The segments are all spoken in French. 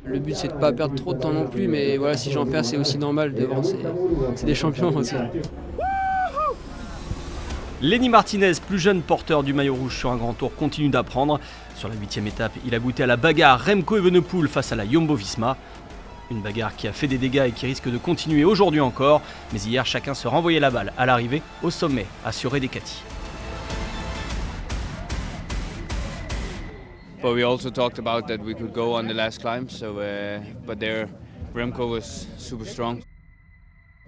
Le but c'est de pas perdre trop de temps non plus, mais voilà, si j'en perds c'est aussi normal, devant c'est des champions aussi. Lenny Martinez, plus jeune porteur du maillot rouge sur un grand tour, continue d'apprendre. Sur la 8e étape, il a goûté à la bagarre Remco Evenepoel face à la Jumbo-Visma. Une bagarre qui a fait des dégâts et qui risque de continuer aujourd'hui encore. Mais hier, chacun se renvoyait la balle à l'arrivée, au sommet, assuré Ducati. But we also talked about that we could go on the last climb, but there Remco was super strong.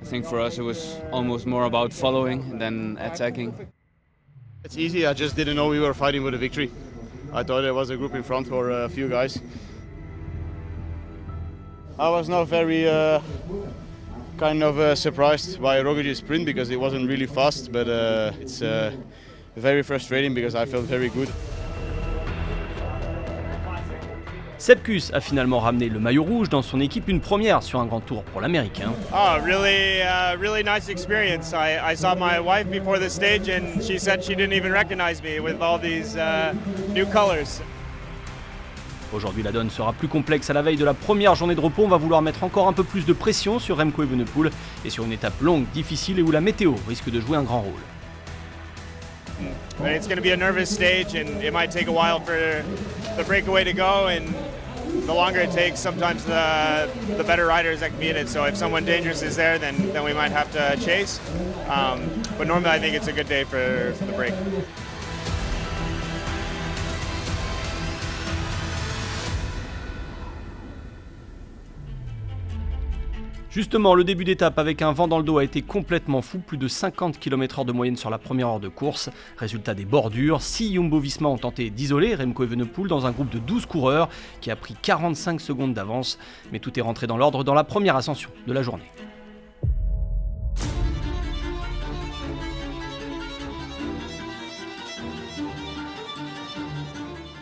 I think for us it was almost more about following than attacking. It's easy, I just didn't know we were fighting with a victory. I thought there was a group in front or a few guys. I was not very surprised by Rogic's sprint because it wasn't really fast, but it's very frustrating because I felt very good. Sepp Kuss a finalement ramené le maillot rouge dans son équipe, une première sur un grand tour pour l'Américain. Really nice experience. I saw my wife before the stage and she said she didn't even recognize me with all these new colors. Aujourd'hui, la donne sera plus complexe à la veille de la première journée de repos. On va vouloir mettre encore un peu plus de pression sur Remco Evenepoel et sur une étape longue, difficile et où la météo risque de jouer un grand rôle. It's going to be a nervous stage and it might take a while for the breakaway to go, and the longer it takes, sometimes the better riders that can be in it. So if someone dangerous is there, then we might have to chase. But normally I think it's a good day for the break. Justement, le début d'étape avec un vent dans le dos a été complètement fou, plus de 50 km/h de moyenne sur la première heure de course. Résultat des bordures, 6 Jumbo-Visma ont tenté d'isoler Remco Evenepoel dans un groupe de 12 coureurs qui a pris 45 secondes d'avance, mais tout est rentré dans l'ordre dans la première ascension de la journée.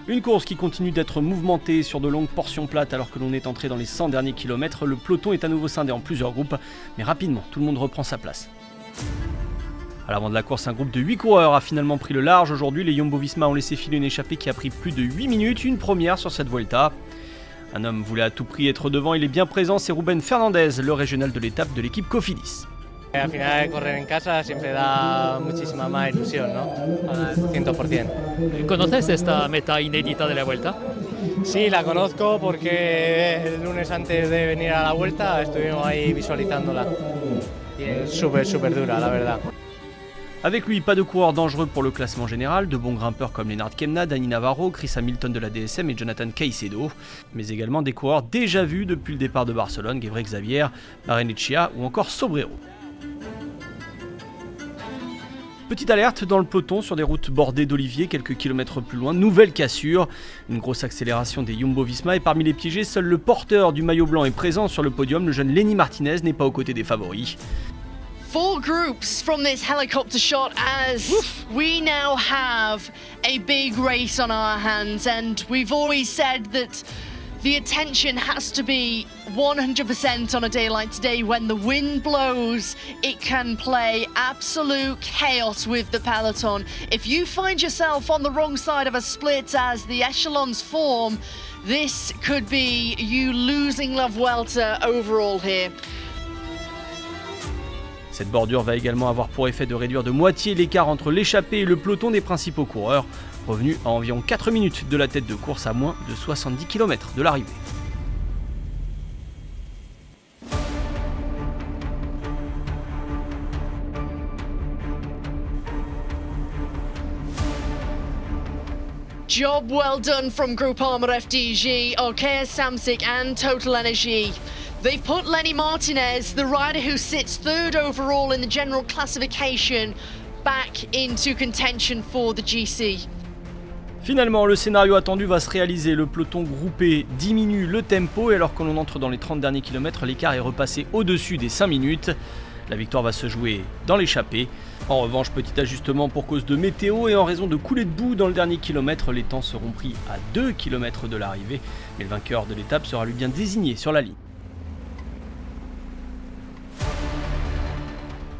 Une course qui continue d'être mouvementée sur de longues portions plates alors que l'on est entré dans les 100 derniers kilomètres. Le peloton est à nouveau scindé en plusieurs groupes, mais rapidement, tout le monde reprend sa place. À l'avant de la course, un groupe de 8 coureurs a finalement pris le large. Aujourd'hui, les Jumbo-Visma ont laissé filer une échappée qui a pris plus de 8 minutes, une première sur cette Vuelta. Un homme voulait à tout prix être devant, il est bien présent, c'est Ruben Fernandez, le régional de l'étape de l'équipe Cofidis. Al final correr en casa siempre da muchísima más ilusión, ¿no? Al 100%. ¿Conoces esta meta inédita de la Vuelta? Sí, la conozco porque el lunes antes de venir a la Vuelta estuvimos ahí visualizándola. Y es súper dura, la verdad. Avec lui, pas de coureurs dangereux pour le classement général, de bons grimpeurs comme Lennart Kemna, Dani Navarro, Chris Hamilton de la DSM et Jonathan Caicedo, mais également des coureurs déjà vus depuis le départ de Barcelone, Gebre Xavier, Barrenechea ou encore Sobrero. Petite alerte dans le peloton sur des routes bordées d'oliviers quelques kilomètres plus loin, nouvelle cassure, une grosse accélération des Jumbo-Visma et parmi les piégés, seul le porteur du maillot blanc est présent sur le podium, le jeune Lenny Martinez n'est pas aux côtés des favoris. 4 groups from this helicopter shot as we now have a big race on our hands, and we've always said that the attention has to be 100% on a day like today. When the wind blows, it can play absolute chaos with the peloton. If you find yourself on the wrong side of a split as the echelons form, this could be you losing La Vuelta overall here. Cette bordure va également avoir pour effet de réduire de moitié l'écart entre l'échappée et le peloton des principaux coureurs, revenu à environ 4 minutes de la tête de course à moins de 70 km de l'arrivée. Job well done from Groupama FDG, Arkea Samsic and Total Energy. They've put Lenny Martinez, the rider who sits third overall in the general classification, back into contention for the GC. Finalement, le scénario attendu va se réaliser. Le peloton groupé diminue le tempo et alors que l'on entre dans les 30 derniers kilomètres, l'écart est repassé au-dessus des 5 minutes. La victoire va se jouer dans l'échappée. En revanche, petit ajustement pour cause de météo et en raison de coulées de boue dans le dernier kilomètre, les temps seront pris à 2 km de l'arrivée. Mais le vainqueur de l'étape sera lui bien désigné sur la ligne.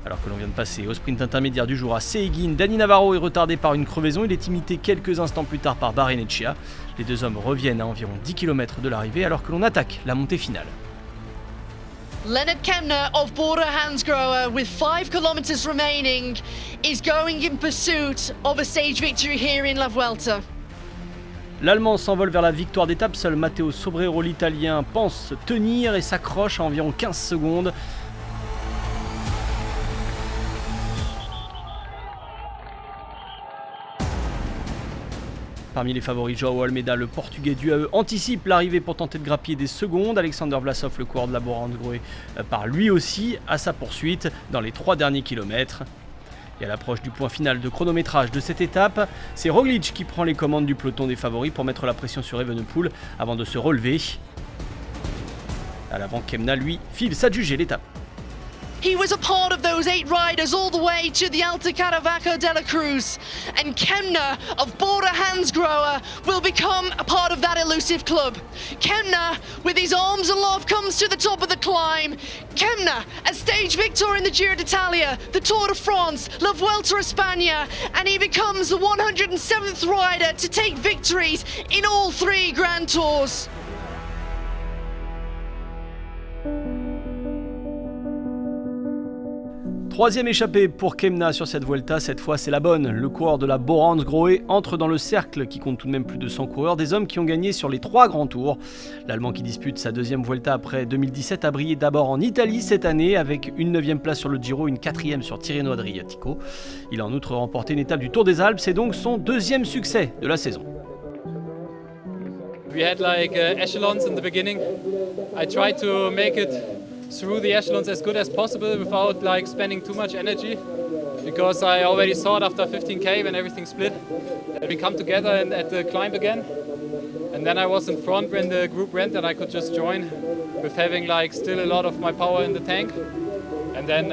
Alors que l'on vient de passer au sprint intermédiaire du jour à Seguin, Dani Navarro est retardé par une crevaison, il est imité quelques instants plus tard par Barrenechea. Les deux hommes reviennent à environ 10 km de l'arrivée alors que l'on attaque la montée finale. Leonard Kemner of Border Hansgrohe, with 5 kilometers remaining, is going in pursuit of a stage victory here in La Vuelta. L'Allemand s'envole vers la victoire d'étape, seul Matteo Sobrero l'Italien pense tenir et s'accroche à environ 15 secondes. Parmi les favoris, Joao Almeida, le portugais du AE, anticipe l'arrivée pour tenter de grappiller des secondes. Alexander Vlasov, le coureur de la Bora Hansgrohe, part lui aussi à sa poursuite dans les 3 derniers kilomètres. Et à l'approche du point final de chronométrage de cette étape, c'est Roglic qui prend les commandes du peloton des favoris pour mettre la pression sur Evenepoel avant de se relever. À l'avant, Kemna, lui, file s'adjuger l'étape. He was a part of those 8 riders all the way to the Alta Caravaca de la Cruz, and Kemna of Border Hansgrohe will become a part of that elusive club. Kemna, with his arms aloft, comes to the top of the climb. Kemna, a stage victor in the Giro d'Italia, the Tour de France, La Vuelta a España, and he becomes the 107th rider to take victories in all 3 Grand Tours. Troisième échappée pour Kemna sur cette Vuelta, cette fois c'est la bonne. Le coureur de la Bora Hansgrohe entre dans le cercle qui compte tout de même plus de 100 coureurs, des hommes qui ont gagné sur les 3 grands tours. L'Allemand qui dispute sa deuxième Vuelta après 2017 a brillé d'abord en Italie cette année avec une 9e place sur le Giro, une 4e sur Tirreno Adriatico. Il a en outre remporté une étape du Tour des Alpes, c'est donc son 2e succès de la saison. We had like echelons in the beginning. I tried to make it through the echelons as good as possible without like spending too much energy, because I already saw it after 15k when everything split that we come together and at the climb again, and then I was in front when the group went and I could just join with having like still a lot of my power in the tank. And then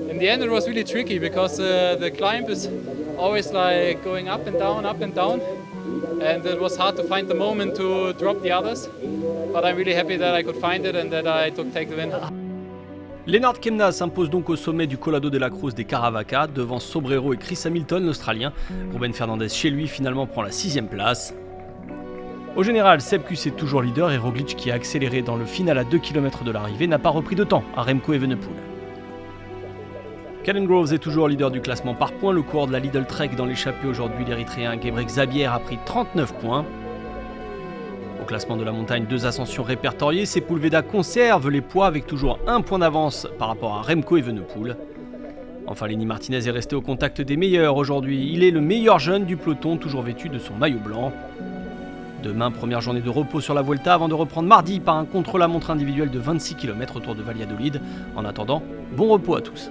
in the end it was really tricky because the climb is always like going up and down, and it was hard to find the moment to drop the others, but I'm really happy that I could find it and that I take the win. Lennart Kemna s'impose donc au sommet du Collado de la Cruz des Caravaca devant Sobrero et Chris Hamilton, l'Australien. Ruben Fernandez chez lui finalement prend la 6e place. Au général, Sepp Kuss est toujours leader et Roglic, qui a accéléré dans le final à 2 km de l'arrivée, n'a pas repris de temps à Remco Evenepoel. Caden Groves est toujours leader du classement par points. Le coureur de la Lidl Trek dans l'échappée aujourd'hui, l'Érythréen Gebrek Xabier a pris 39 points. Au classement de la montagne, 2 ascensions répertoriées. Sepulveda conserve les poids avec toujours 1 point d'avance par rapport à Remco Evenepoel. Enfin, Lenny Martinez est resté au contact des meilleurs aujourd'hui. Il est le meilleur jeune du peloton, toujours vêtu de son maillot blanc. Demain, première journée de repos sur la Vuelta avant de reprendre mardi par un contre-la-montre individuel de 26 km autour de Valladolid. En attendant, bon repos à tous.